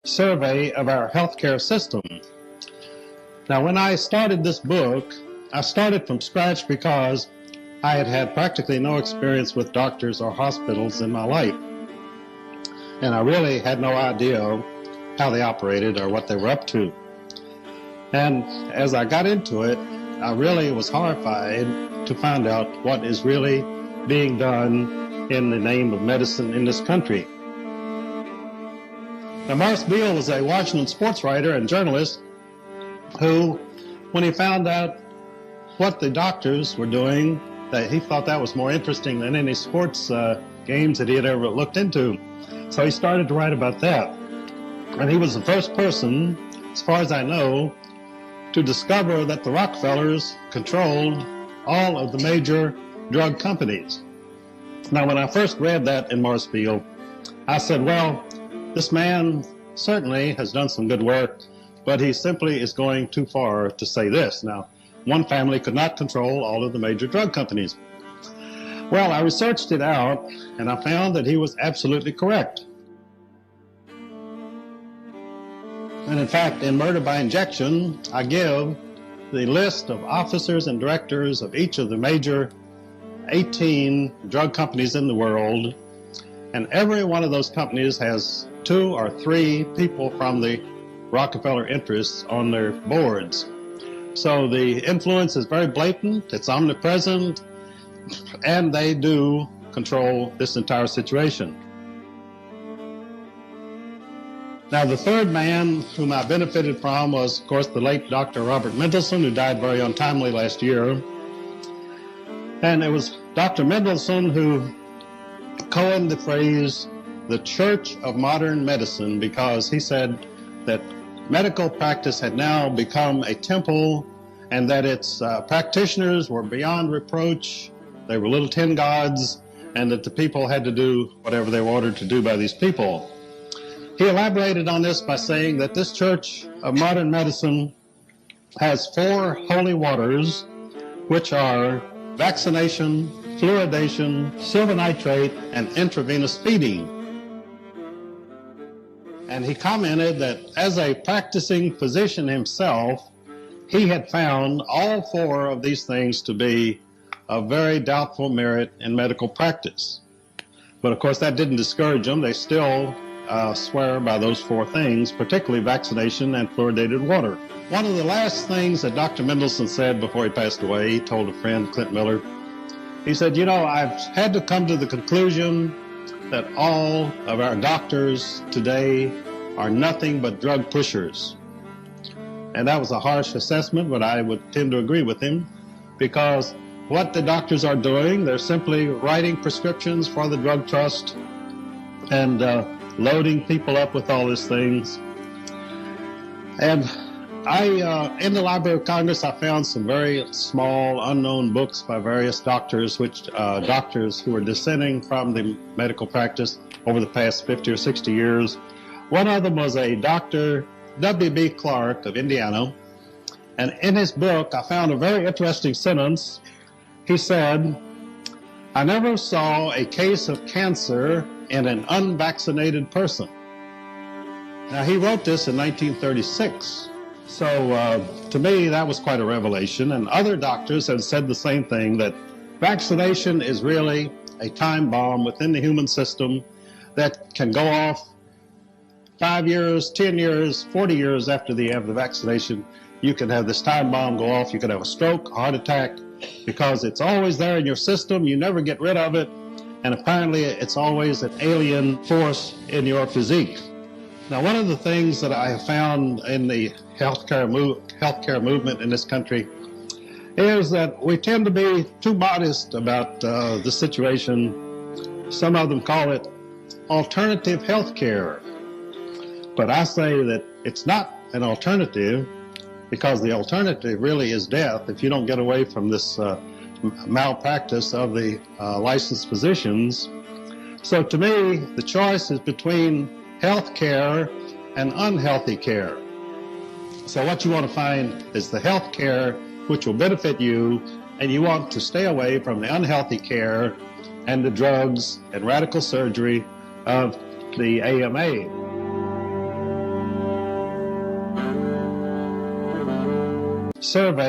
survey of our healthcare system. Now, when I started this book, I started from scratch because I had had practically no experience with doctors or hospitals in my life. And I really had no idea how they operated or what they were up to. And as I got into it, I really was horrified to find out what is really being done in the name of medicine in this country. Now, Morris Beale was a Washington sports writer and journalist who, when he found out what the doctors were doing, that he thought that was more interesting than any sports games that he had ever looked into. So he started to write about that. And he was the first person, as far as I know, to discover that the Rockefellers controlled all of the major drug companies. Now, when I first read that in Morris Beale, I said, well, this man certainly has done some good work, but he simply is going too far to say this. Now, one family could not control all of the major drug companies. Well, I researched it out, and I found that he was absolutely correct. And in fact, in Murder by Injection, I give the list of officers and directors of each of the major 18 drug companies in the world, and every one of those companies has 2 or 3 people from the Rockefeller interests on their boards. So the influence is very blatant, it's omnipresent, and they do control this entire situation. Now, the third man whom I benefited from was, of course, the late Dr. Robert Mendelsohn, who died very untimely last year. And it was Dr. Mendelsohn who coined the phrase, the Church of Modern Medicine, because he said that medical practice had now become a temple and that its practitioners were beyond reproach. They were little tin gods, and that the people had to do whatever they were ordered to do by these people. He elaborated on this by saying that this Church of Modern Medicine has 4 holy waters, which are vaccination, fluoridation, silver nitrate, and intravenous feeding. And he commented that as a practicing physician himself, he had found all 4 of these things to be of very doubtful merit in medical practice. But of course, that didn't discourage them. They still swear by those 4 things, particularly vaccination and fluoridated water. One of the last things that Dr. Mendelsohn said before he passed away, he told a friend, Clint Miller, he said, you know, I've had to come to the conclusion that all of our doctors today are nothing but drug pushers. And that was a harsh assessment, but I would tend to agree with him, because what the doctors are doing, they're simply writing prescriptions for the drug trust and loading people up with all these things. And in the Library of Congress, I found some very small, unknown books by various doctors, doctors who were dissenting from the medical practice over the past 50 or 60 years. One of them was a Dr. W.B. Clark of Indiana. And in his book, I found a very interesting sentence. He said, I never saw a case of cancer in an unvaccinated person. Now, he wrote this in 1936. So to me, that was quite a revelation. And other doctors have said the same thing, that vaccination is really a time bomb within the human system that can go off 5 years, 10 years, 40 years after you have the vaccination. You can have this time bomb go off. You can have a stroke, a heart attack, because it's always there in your system. You never get rid of it. And apparently it's always an alien force in your physique. Now, one of the things that I have found in the healthcare movement in this country is that we tend to be too modest about the situation. Some of them call it alternative healthcare. But I say that it's not an alternative, because the alternative really is death if you don't get away from this malpractice of the licensed physicians. So to me, the choice is between health care and unhealthy care. So what you want to find is the health care which will benefit you, and you want to stay away from the unhealthy care and the drugs and radical surgery of the AMA. survey